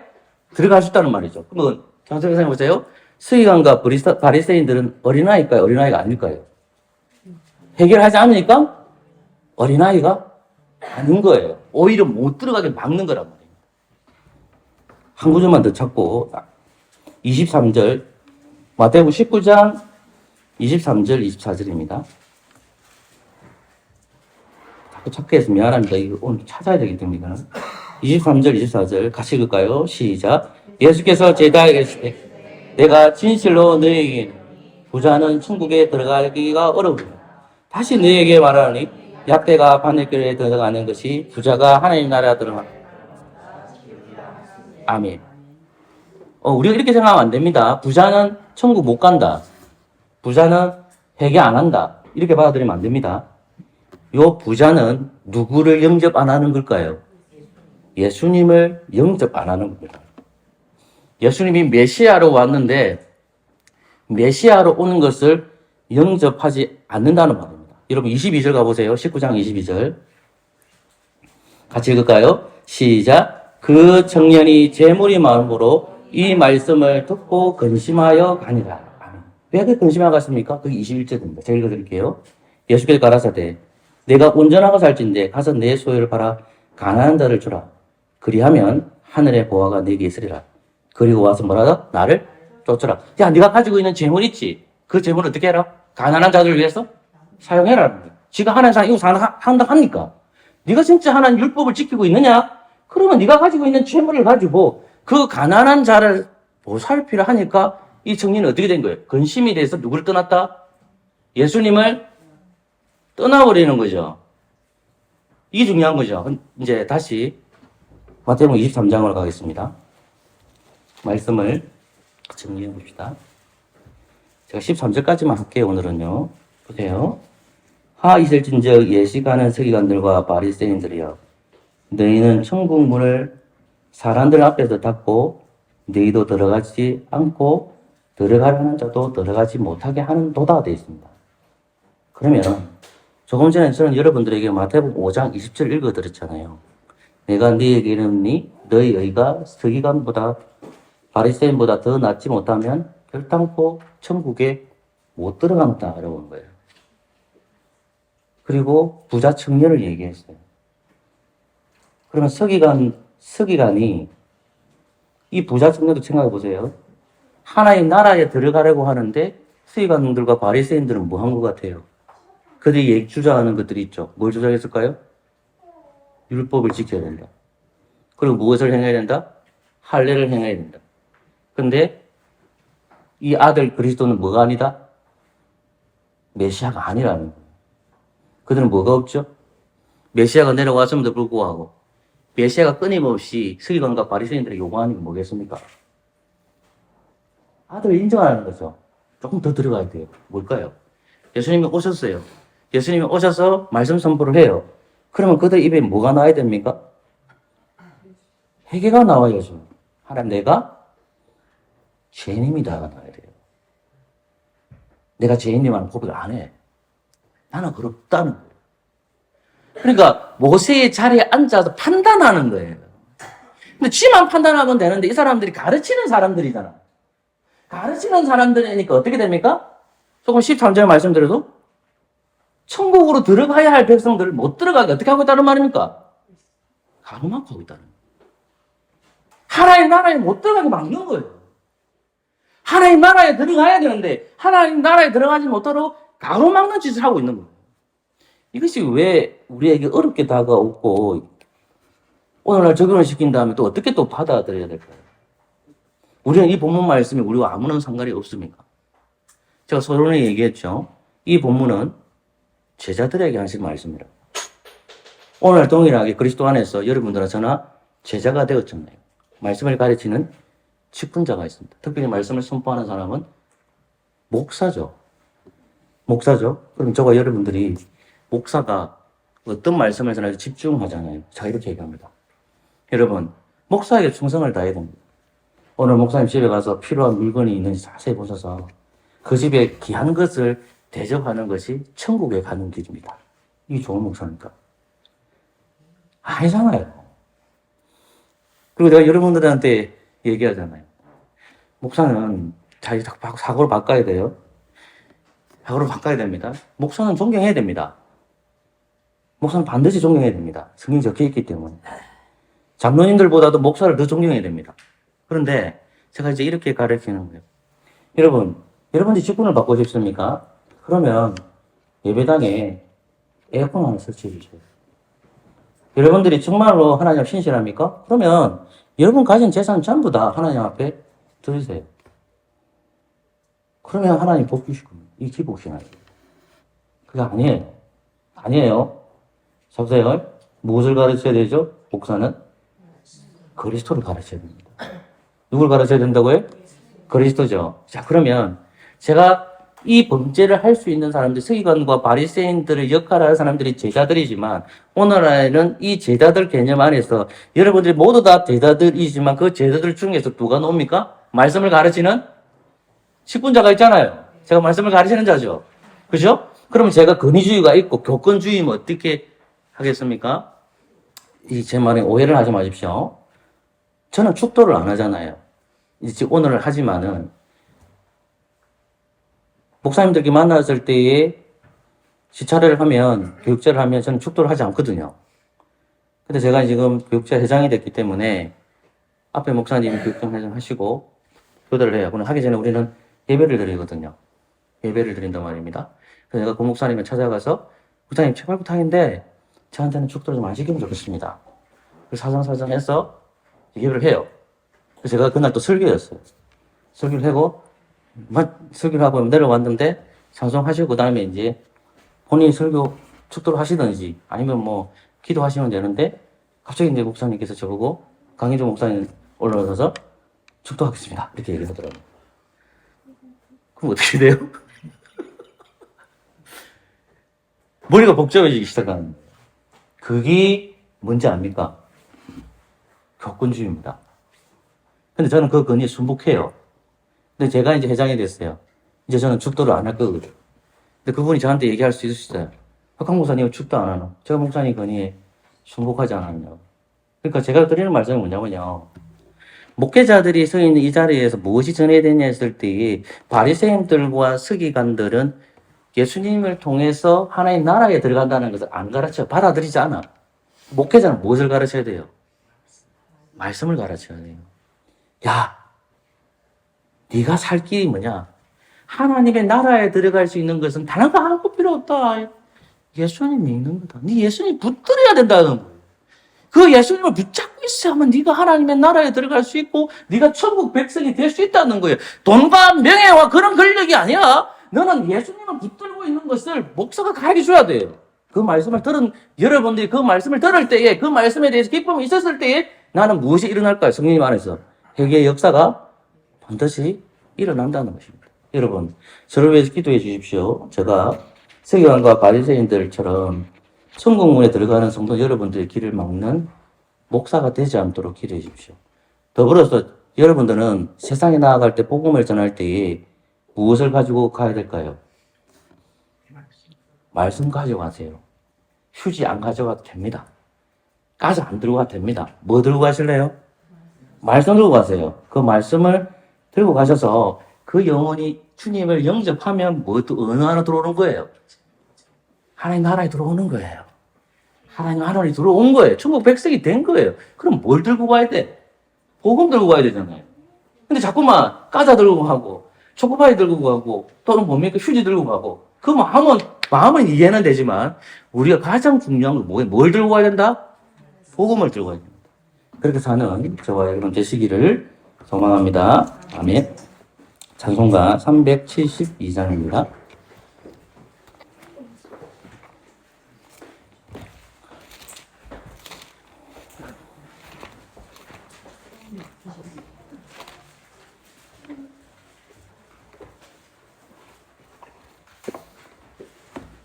들어갈 수 있다는 말이죠. 그러면 경찰 생각해 보세요. 서기관과 바리새인들은 어린아이일까요? 어린아이가 아닐까요? 회개를 하지 않으니까 어린아이가 아닌 거예요. 오히려 못 들어가게 막는 거란 말이에요. 한 구절만 더 찾고 23절 마태복음 19장 23절 24절입니다. 자꾸 찾게 해서 미안합니다. 이거 오늘 찾아야 되기 때문에 이거는 23절 24절 같이 읽을까요? 시작. 예수께서 제자에게 이르시되 내가 진실로 너희에게 부자는 천국에 들어가기가 어려우리라. 다시 너희에게 말하노니 약대가 바늘길에 들어가는 것이 부자가 하나님 나라에 들어가. 아멘. 우리가 이렇게 생각하면 안 됩니다. 부자는 천국 못 간다. 부자는 회개 안 한다. 이렇게 받아들이면 안 됩니다. 요 부자는 누구를 영접 안 하는 걸까요? 예수님을 영접 안 하는 겁니다. 예수님이 메시아로 왔는데 메시아로 오는 것을 영접하지 않는다는 말입니다. 여러분 22절 가보세요. 19장 22절. 같이 읽을까요? 시작. 그 청년이 재물이 마음으로 이 말씀을 듣고 근심하여 가니라. 아멘. 왜 그 근심하여 갔습니까? 그게 21절입니다. 제가 읽어드릴게요. 예수께서 가라사대 내가 온전하고 살찐데 가서 내 소유를 팔아 가난한 자를 주라. 그리하면 하늘의 보화가 내게 있으리라. 그리고 와서 뭐라다? 나를 쫓으라. 야, 네가 가지고 있는 재물 있지? 그 재물을 어떻게 해라? 가난한 자들을 위해서 사용해라. 지가 하나님 이거 상당합니까? 네가 진짜 하나님 율법을 지키고 있느냐? 그러면 네가 가지고 있는 재물을 가지고 그 가난한 자를 보살피라 하니까 이 청년은 어떻게 된 거예요? 근심이 돼서 누구를 떠났다? 예수님을 떠나버리는 거죠. 이게 중요한 거죠. 이제 다시 마태복음 23장으로 가겠습니다. 말씀을 정리해 봅시다. 제가 13절까지만 할게요. 오늘은요. 보세요. 하 있을진즉 예시가는 서기관들과 바리새인들이여 너희는 천국 문을 사람들 앞에서 닫고 너희도 들어가지 않고 들어가려는 자도 들어가지 못하게 하는 도다 되어 있습니다. 그러면 조금 전에 저는 여러분들에게 마태복음 5장 20절 읽어드렸잖아요. 내가 너희에게 이르노니 너희 의가 서기관보다 바리새인보다 더 낫지 못하면 결단코 천국에 못 들어간다 라고 한 거예요. 그리고 부자 청년을 얘기했어요. 그러면 서기관이 이 부자 청년도 생각해 보세요. 하나님 나라에 들어가려고 하는데 서기관들과 바리새인들은 뭐 한 것 같아요? 그들이 주장하는 것들이 있죠. 뭘 주장했을까요? 율법을 지켜야 된다. 그리고 무엇을 행해야 된다? 할례를 행해야 된다. 근데 이 아들 그리스도는 뭐가 아니다? 메시아가 아니라는 거예요. 그들은 뭐가 없죠? 메시아가 내려왔음에도 불구하고 메시아가 끊임없이 서기관과 바리새인들에게 요구하는 게 뭐겠습니까? 아들을 인정하는 거죠. 조금 더 들어가야 돼요. 뭘까요? 예수님이 오셨어요. 예수님이 오셔서 말씀 선포를 해요. 그러면 그들 입에 뭐가 나와야 됩니까? 회개가 나와야죠. 하나님 내가 죄인입니다가 나와야 돼요. 내가 죄인이라는 고백을 안 해. 나는 그렇다는 거예요. 그러니까 모세의 자리에 앉아서 판단하는 거예요. 근데 지만 판단하면 되는데 이 사람들이 가르치는 사람들이잖아. 가르치는 사람들이니까 어떻게 됩니까? 조금 13절 말씀드려도 천국으로 들어가야 할 백성들을 못 들어가게 어떻게 하고 있다는 말입니까? 가로막고 하고 있다는 거예요. 하나님 나라에 못 들어가게 막는 거예요. 하나님 나라에 들어가야 되는데 하나님 나라에 들어가지 못하도록 가로막는 짓을 하고 있는 거예요. 이것이 왜 우리에게 어렵게 다가오고 오늘날 적용을 시킨 다음에 또 어떻게 또 받아들여야 될까요? 우리는 이 본문 말씀이 우리와 아무런 상관이 없습니까? 제가 서론에 얘기했죠. 이 본문은 제자들에게 하신 말씀이라. 오늘 동일하게 그리스도 안에서 여러분들은 저나 제자가 되었잖아요. 말씀을 가르치는 직분자가 있습니다. 특별히 말씀을 선포하는 사람은 목사죠. 목사죠. 그럼 저와 여러분들이 목사가 어떤 말씀을 전해서 집중하잖아요. 자, 이렇게 얘기합니다. 여러분, 목사에게 충성을 다해야 됩니다. 오늘 목사님 집에 가서 필요한 물건이 있는지 자세히 보셔서 그 집에 귀한 것을 대접하는 것이 천국에 가는 길입니다. 이게 좋은 목사입니까? 아니잖아요. 그리고 내가 여러분들한테 얘기하잖아요. 목사는 자기 사고를 바꿔야 돼요. 사고를 바꿔야 됩니다. 목사는 존경해야 됩니다. 목사는 반드시 존경해야 됩니다. 성경에 적혀 있기 때문에. 장로님들보다도 목사를 더 존경해야 됩니다. 그런데 제가 이제 이렇게 가르치는 거예요. 여러분들이 직분을 받고 싶습니까? 그러면 예배당에 에어컨 하나 설치해 주세요. 여러분들이 정말로 하나님 앞에 신실합니까? 그러면 여러분 가진 재산 전부 다 하나님 앞에 드리세요. 그러면 하나님 복 주실 겁니다. 이 기복신앙이에요. 그게 아니에요. 아니에요. 잡세요. 무엇을 가르쳐야 되죠? 목사는 그리스도를 가르쳐야 됩니다. 누굴 가르쳐야 된다고요? 그리스도죠. 자, 그러면 제가 이 범죄를 할 수 있는 사람들, 서기관과 바리새인들의 역할을 하는 사람들이 제자들이지만 오늘날에는 이 제자들 개념 안에서 여러분들이 모두 다 제자들이지만 그 제자들 중에서 누가 나옵니까? 말씀을 가르치는 직분자가 있잖아요. 제가 말씀을 가르치는 자죠. 그죠? 그러면 제가 권위주의가 있고 교권주의면 어떻게 하겠습니까? 이 제 말에 오해를 하지 마십시오. 저는 축도를 안 하잖아요. 이제 오늘 하지만은 목사님들끼리 만났을 때에 시차를 하면 교육자를 하면 저는 축도를 하지 않거든요. 근데 제가 지금 교육자 회장이 됐기 때문에 앞에 목사님이 교육자 회장 하시고 교대를 해요. 그럼 하기 전에 우리는 예배를 드리거든요. 예배를 드린단 말입니다. 그래서 내가 그 목사님을 찾아가서 목사님 제발 부탁인데 저한테는 축도를 좀 안 시키면 좋겠습니다. 그래서 사정사정해서 예배를 해요. 그래서 제가 그날 또 설교였어요. 설교를 하고 설교를 하고 내려왔는데 찬송하시고 그다음에 이제 본인이 설교 축도를 하시든지 아니면 뭐 기도하시면 되는데 갑자기 이제 목사님께서 저보고 강희조 목사님 올라서서 축도하겠습니다. 이렇게 얘기하더라고요. 그럼 어떻게 돼요? 머리가 복잡해지기 시작하는 거예요. 그게 뭔지 압니까? 교권주의입니다. 근데 저는 그 건의에 순복해요. 근데 제가 이제 회장이 됐어요. 이제 저는 축도를 안 할 거거든요. 근데 그분이 저한테 얘기할 수 있으시죠. 강 목사님은 축도 안 하노? 제가 목사님 건의에 순복하지 않았냐고. 그러니까 제가 드리는 말씀은 뭐냐면요. 목회자들이 서 있는 이 자리에서 무엇이 전해야 되냐 했을 때 바리새인들과 서기관들은 예수님을 통해서 하나님 나라에 들어간다는 것을 안 가르쳐 받아들이지 않아. 목회자는 무엇을 가르쳐야 돼요? 말씀을 가르쳐야 돼요. 야, 네가 살 길이 뭐냐? 하나님의 나라에 들어갈 수 있는 것은 다른 거 아무 필요 없다. 예수님 믿는 거다. 네 예수님 붙들어야 된다는 거예요. 그 예수님을 붙잡고 있어야만 네가 하나님의 나라에 들어갈 수 있고 네가 천국 백성이 될 수 있다는 거예요. 돈과 명예와 그런 권력이 아니야. 너는 예수님을 붙들고 있는 것을 목사가 가르쳐줘야 돼요. 그 말씀을 들은 여러분들이 그 말씀을 들을 때에 그 말씀에 대해서 기쁨이 있었을 때에 나는 무엇이 일어날까요? 성령님 안에서 회개의 역사가 반드시 일어난다는 것입니다. 여러분, 저를 위해서 기도해 주십시오. 제가 서기관과 바리새인들처럼 천국문에 들어가는 성도 여러분들의 길을 막는 목사가 되지 않도록 기도해 주십시오. 더불어서 여러분들은 세상에 나아갈 때 복음을 전할 때에 무엇을 가지고 가야 될까요? 말씀 가져가세요. 휴지 안 가져가도 됩니다. 가서 안 들고 가도 됩니다. 뭐 들고 가실래요? 말씀 들고 가세요. 그 말씀을 들고 가셔서 그 영혼이 주님을 영접하면 어느 하나 들어오는 거예요? 하나님 나라에 들어오는 거예요. 하나님 나라에 들어온 거예요. 천국 백성이 된 거예요. 그럼 뭘 들고 가야 돼? 복음 들고 가야 되잖아요. 근데 자꾸만 과자 들고 가고 초코파이 들고 가고 또는 뭡니까 휴지 들고 가고 그 마음은 이해는 되지만 우리가 가장 중요한 건 뭐예요? 뭘 들고 가야 된다? 복음을 들고 가야 됩니다. 그렇게 사는 저와 여러분 되시기를 소망합니다. 아멘. 찬송가 372장입니다.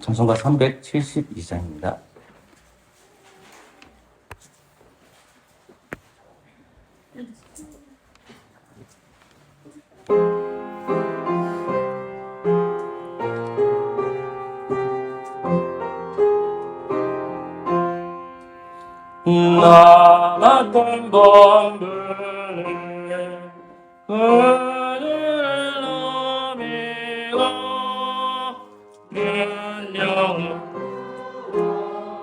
찬송가 372장입니다. 나 같은 범죄를 그를 넘이고 능력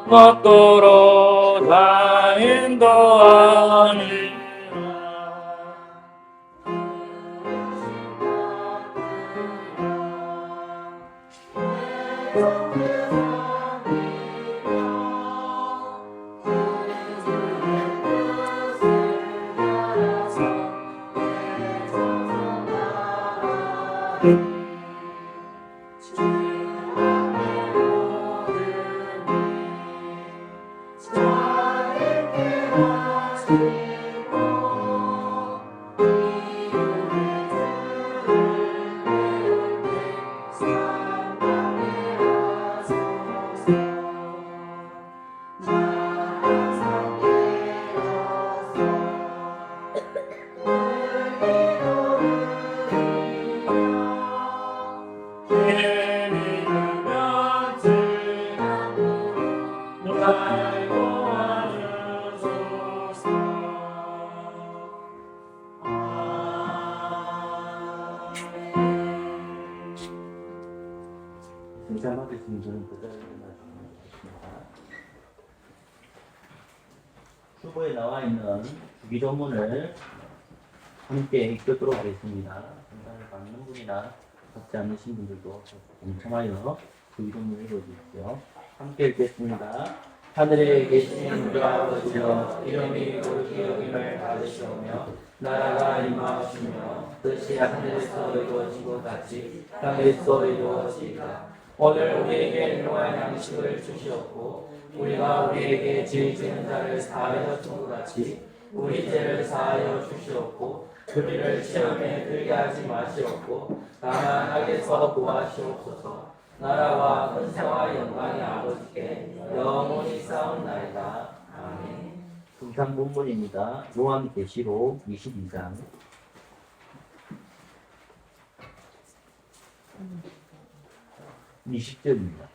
먹도록 다 인도하니라. 등장하겠습니다. 저는 그 자리에 나가겠습니다. 후보에 나와 있는 주기도문을 함께 읽도록 하겠습니다. 등산을 받는 분이나 받지 않으신 분들도 동참하여 주기도문을 읽어주십시오. 함께 읽겠습니다. 하늘에 계신 우리 아버지여, 이름이 거룩히 여김을 받으시오며 나라가 임하시며 뜻이 하늘에서 이루어진 것 같이 땅에서 이루어지이다. 오늘 우리에게 일용할 양식을 주시옵고 우리가 우리에게 죄 지은 자를 사하여 준 것 같이 우리 죄를 사하여 주시옵고 우리를 시험에 들게 하지 마시옵고 다만 악에서 구하시옵소서. 나라와 권세와 영광이 아버지께 영원히 싸움나이다. 아멘. 금상 본문입니다. 요한계시록 22장 20절입니다.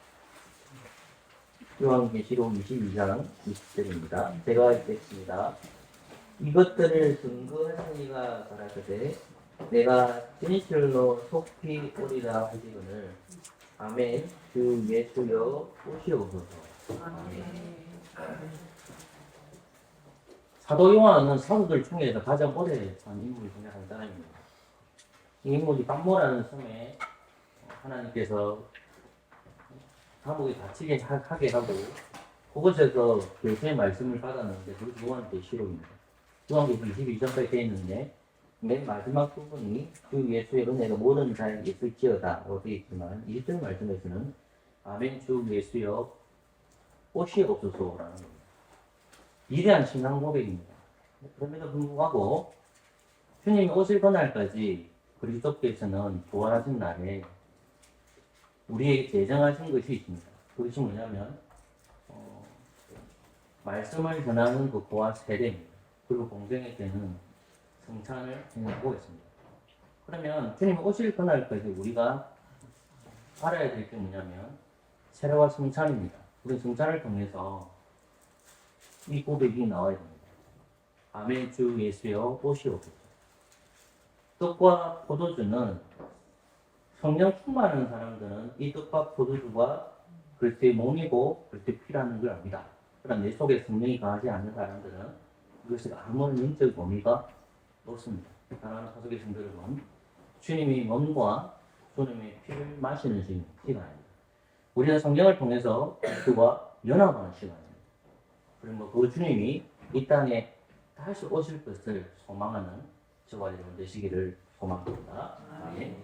요한계시록 22장 20절입니다. 제가 읽겠습니다. 이것들을 증거하시니가 가라사대 내가 진실로 속히 오리라 하시거늘 아멘. 주 예수여 오시옵소서. 아멘. 사도 요한은 사도들 중에서 가장 오래 산 인물이 중에 한 사람입니다. 이 인물이 pat모라는 섬에 하나님께서 감옥에 갇히게 하게 하고 그곳에서 예수의 말씀을 받았는데 그것이 요한계시록입니다. 요한계시록 22장까지 되어 있는데 맨 마지막 부분이 주 예수의 은혜가 모든 자에게 있을지어다 라고 되어 있지만 20절 말씀에서는 아멘 주 예수여 오시옵소서라는 겁니다. 위대한 신앙 고백입니다. 그럼에도 불구하고 주님이 오실 그날까지 그리스도께서는 부활하신 날에 우리에게 제정하신 것이 있습니다. 그것이 뭐냐면 말씀을 전하는 그 고아 세례입니다. 그리고 공생의 때는 성찬을 행하고 있습니다. 그러면 주님이 오실 그날까지 우리가 알아야 될 게 뭐냐면 세례와 성찬입니다. 우리 성찬을 통해서 이 고백이 나와야 됩니다. 아멘 주 예수여 오시옵소서. 떡과 포도주는 성령 충만한 사람들은 이 떡과 포도주가 그리스도의 몸이고 그리스도의 피라는 걸 압니다. 그러나 내 속에 성령이 강하지 않는 사람들은 이것이 아무런 영적 의미가 없습니다. 사랑하는 사석의 성도 여러분, 주님이 몸과 주님의 피를 마시는 시간입니다. 우리는 성령을 통해서 그리스도와 연합하는 시간입니다. 그리고 그 주님이 이 땅에 다시 오실 것을 소망하는 저와 여러분 되시기를 소망합니다. 아멘.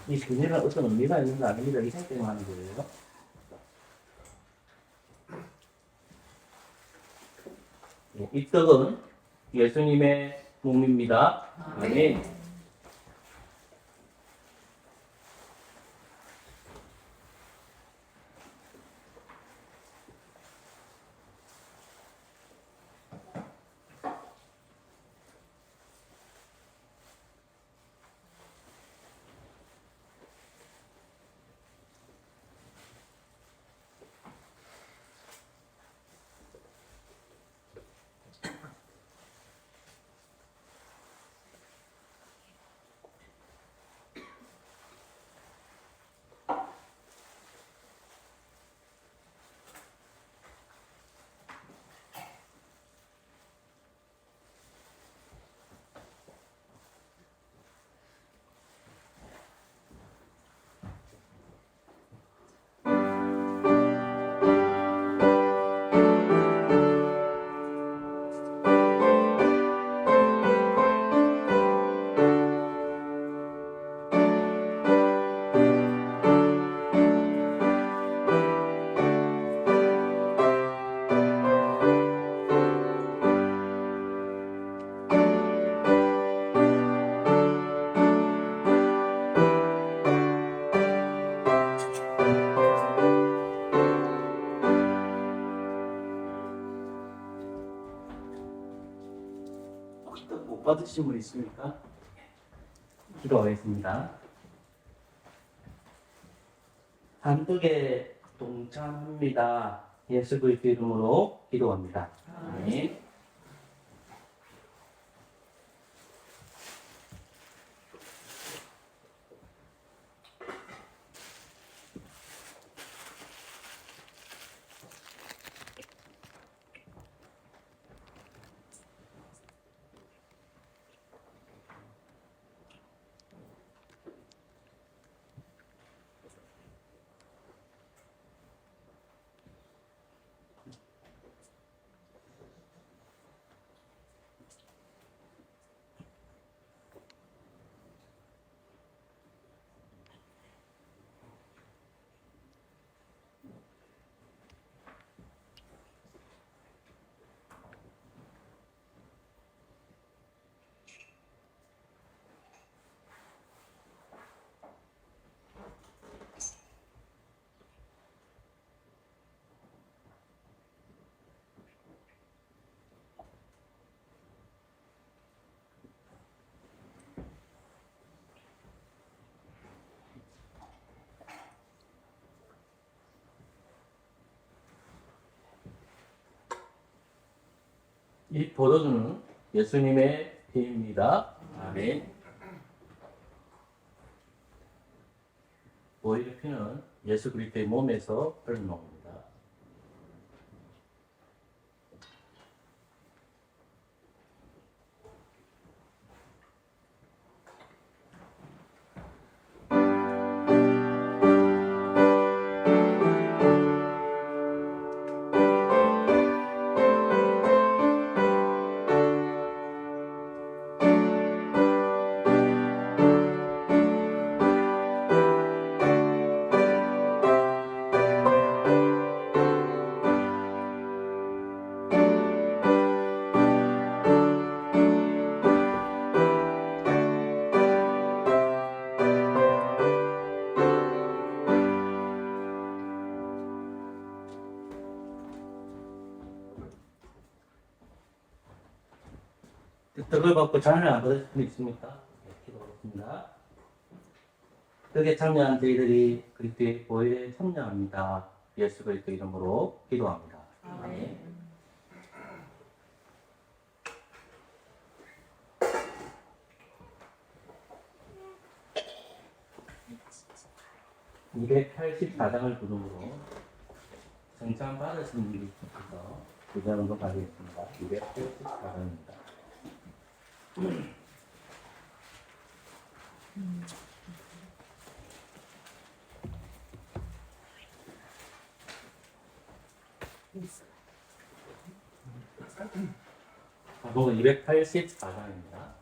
이 분열은 어떤 의미가 있는 거 아닙니다. 이 생각만 하는 거예요. 이 떡은 예수님의 몸입니다. 아멘. 또 못 받으신 분 있습니까? 기도하겠습니다. 한독에 동참합니다. 예수 그리스도 이름으로 기도합니다. 아멘. 이 포도주는 예수님의 피입니다. 아멘. 오히려 피는 예수 그리스도의 몸에서 흘러나옵니다. 떡을 받고 잔을 안 받으실 분 있습니까? 네, 기도하겠습니다. 떡에 참여한 저희들이 그리스도의 보혈에 참여합니다. 예수 그리스도 이름으로 기도합니다. 아멘. (284장을) 부름으로 정찬 받으신 분이 있어서 구절로 가겠습니다. (284장입니다) 번호는 284장입니다.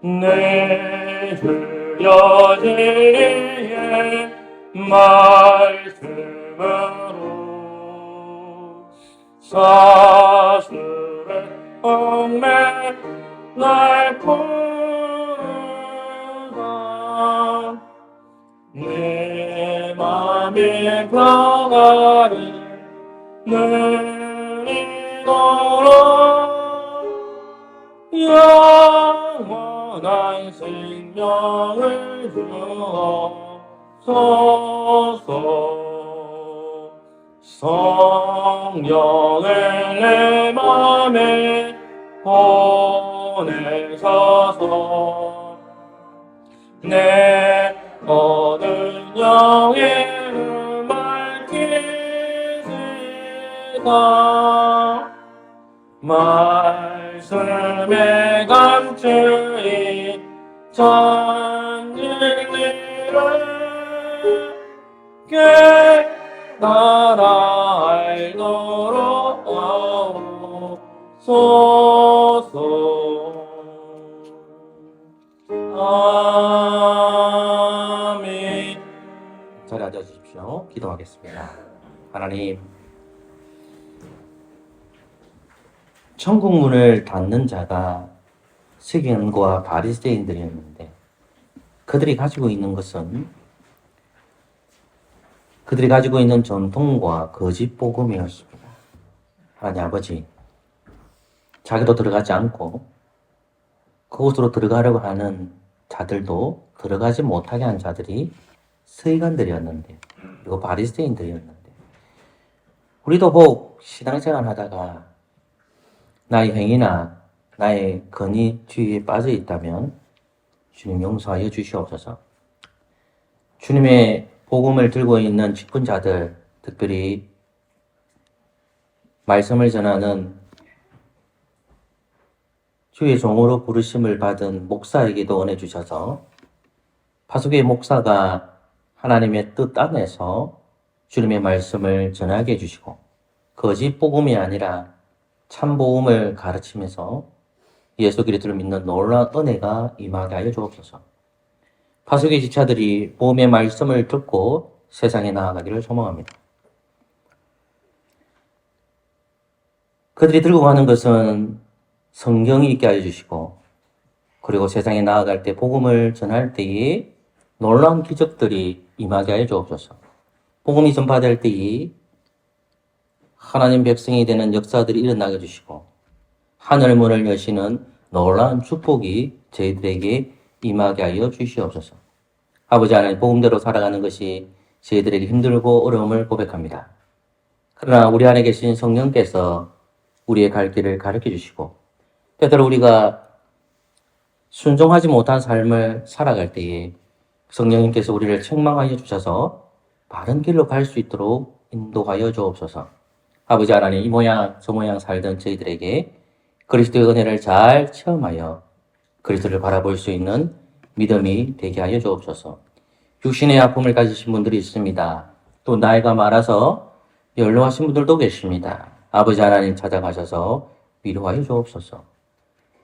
내 주여 주의 말씀으로 사슬의 얽매 날 부르다 평화를 누리도록 영원한 생명을 주옵소서. 성령을 내 맘에 보내셔서 내 모든 영의 밝히시다. 말씀에 감추인 진리를 깨달아 알도록 하옵소서. 아멘. 자리에 앉아주십시오. 기도하겠습니다. 하나님, 천국 문을 닫는 자가 세계인과 바리새인들이었는데 그들이 가지고 있는 것은 그들이 가지고 있는 전통과 거짓 복음이었습니다. 하나님 아버지, 자기도 들어가지 않고 그곳으로 들어가려고 하는 자들도 들어가지 못하게 한 자들이 서기관들이었는데, 그리고 바리새인들이었는데, 우리도 혹 신앙생활 하다가 나의 행위나 나의 건의 주의에 빠져 있다면 주님 용서하여 주시옵소서. 주님의 복음을 들고 있는 직분자들, 특별히 말씀을 전하는 주의 종으로 부르심을 받은 목사에게도 은혜 주셔서 파수교의 목사가 하나님의 뜻 안에서 주님의 말씀을 전하게 해주시고 거짓 복음이 아니라 참 복음을 가르치면서 예수 그리스도를 믿는 놀라운 은혜가 임하게 하여 주옵소서. 파수교의 지체들이 복음의 말씀을 듣고 세상에 나아가기를 소망합니다. 그들이 들고 가는 것은 성경이 있게 하여 주시고, 그리고 세상에 나아갈 때 복음을 전할 때에 놀라운 기적들이 임하게 하여 주옵소서. 복음이 전파될 때에 하나님 백성이 되는 역사들이 일어나게 해주시고 하늘 문을 여시는 놀라운 축복이 저희들에게 임하게 하여 주시옵소서. 아버지 하나님, 복음대로 살아가는 것이 저희들에게 힘들고 어려움을 고백합니다. 그러나 우리 안에 계신 성령께서 우리의 갈 길을 가르쳐 주시고 때때로 우리가 순종하지 못한 삶을 살아갈 때에 성령님께서 우리를 책망하여 주셔서 바른 길로 갈 수 있도록 인도하여 주옵소서. 아버지 하나님, 이 모양 저 모양 살던 저희들에게 그리스도의 은혜를 잘 체험하여 그리스도를 바라볼 수 있는 믿음이 되게 하여 주옵소서. 육신의 아픔을 가지신 분들이 있습니다. 또 나이가 많아서 연로하신 분들도 계십니다. 아버지 하나님 찾아가셔서 위로하여 주옵소서.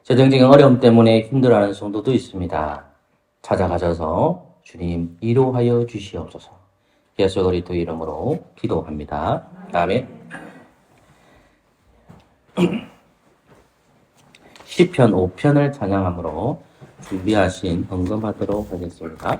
재정적인 어려움 때문에 힘들어하는 성도도 있습니다. 찾아가셔서 주님 위로하여 주시옵소서. 예수 그리스도 이름으로 기도합니다. 아멘. 시편 5편을 찬양함으로 준비하신 헌금하도록 하겠습니다.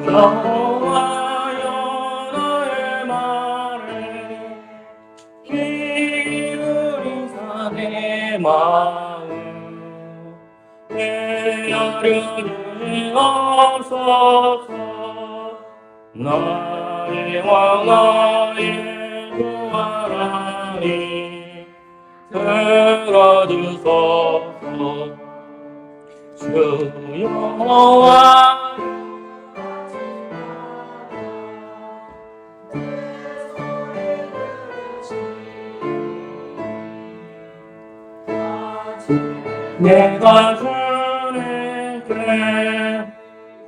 여호와여 나의 말을 기울이사 내 마음 헤아려 주옵소서. 나의 왕 나의 주 하나님 들어주소서. 주 여호와 내가 주님께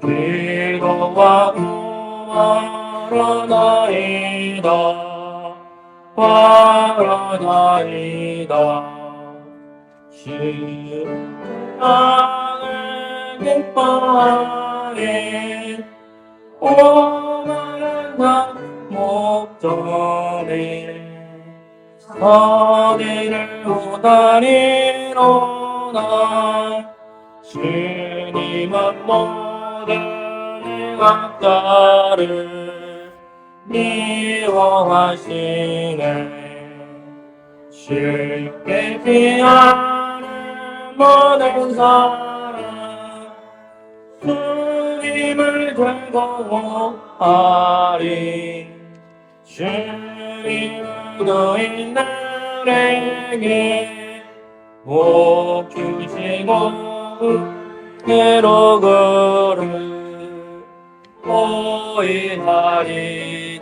기도하고 말하나이다. 바라나이다. 신앙을 기뻐하니 오만한 목전에 선의를 못하니로나 주님은 모든 악자를 미워하시네. 쉽게 피하는 모든 사람 주님을 즐거워하리. 주님은 너희들에게 복 주시고 기록을 보이하리다.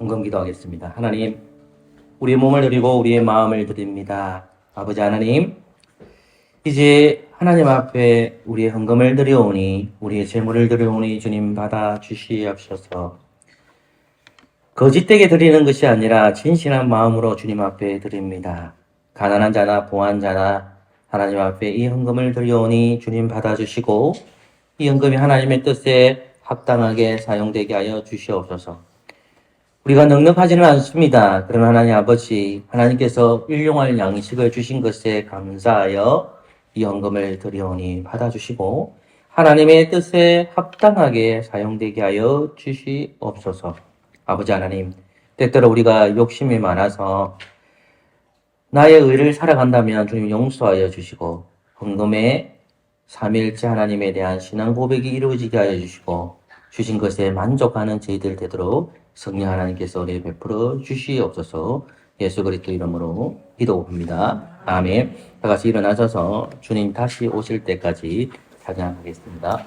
헌금 기도하겠습니다. 하나님, 우리의 몸을 드리고 우리의 마음을 드립니다. 아버지 하나님, 이제 하나님 앞에 우리의 헌금을 드려오니, 우리의 재물을 드려오니 주님 받아 주시옵소서. 거짓되게 드리는 것이 아니라 진실한 마음으로 주님 앞에 드립니다. 가난한 자나 부한 자나 하나님 앞에 이 헌금을 드려오니 주님 받아주시고 이 헌금이 하나님의 뜻에 합당하게 사용되게 하여 주시옵소서. 우리가 넉넉하지는 않습니다. 그러나 하나님 아버지, 하나님께서 일용할 양식을 주신 것에 감사하여 이 헌금을 드려오니 받아주시고 하나님의 뜻에 합당하게 사용되게 하여 주시옵소서. 아버지 하나님, 때때로 우리가 욕심이 많아서 나의 의를 살아간다면 주님 용서하여 주시고 헌금에 삼위일체 하나님에 대한 신앙 고백이 이루어지게 하여 주시고 주신 것에 만족하는 저희들 되도록 성령 하나님께서 우리에 베풀어 주시옵소서. 예수 그리스도 이름으로 기도합니다. 아멘. 다 같이 일어나셔서 주님 다시 오실 때까지 찬양하겠습니다.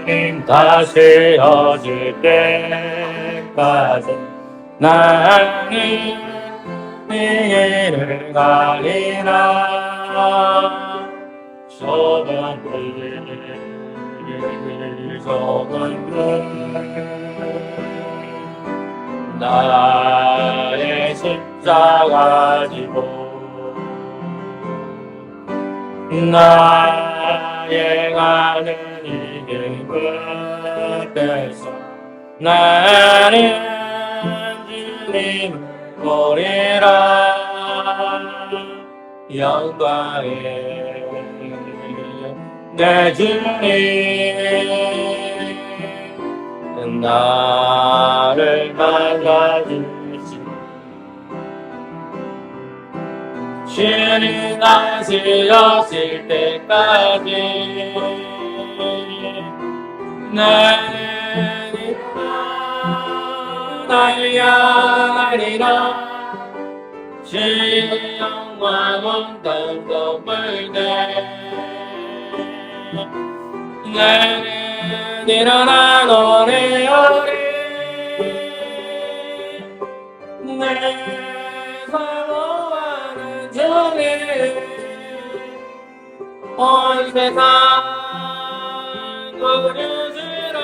주님 다시 오실 때까지 나는 네 길을 가리라. 좁은 길 나의 십자가 지고 나의 가는 이 길 끝에서 나는 주님을 보리라. 영광의 내 주님 나를 만나주시. 주님 다시 오실 때까지 나는 나를 향하리라. 주의 영광은 덤덤 물때 나는 일어나 노래하리. 내 사모하는 주님 온 세상 구주시라.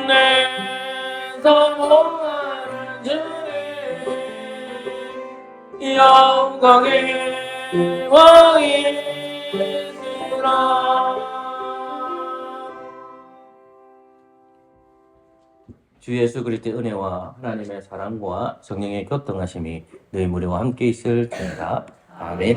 내 사모하는 주님 영광의 왕이시라. 주 예수 그리스도의 은혜와 하나님의 사랑과 성령의 교통하심이 너희 무리와 함께 있을지어다. 아멘.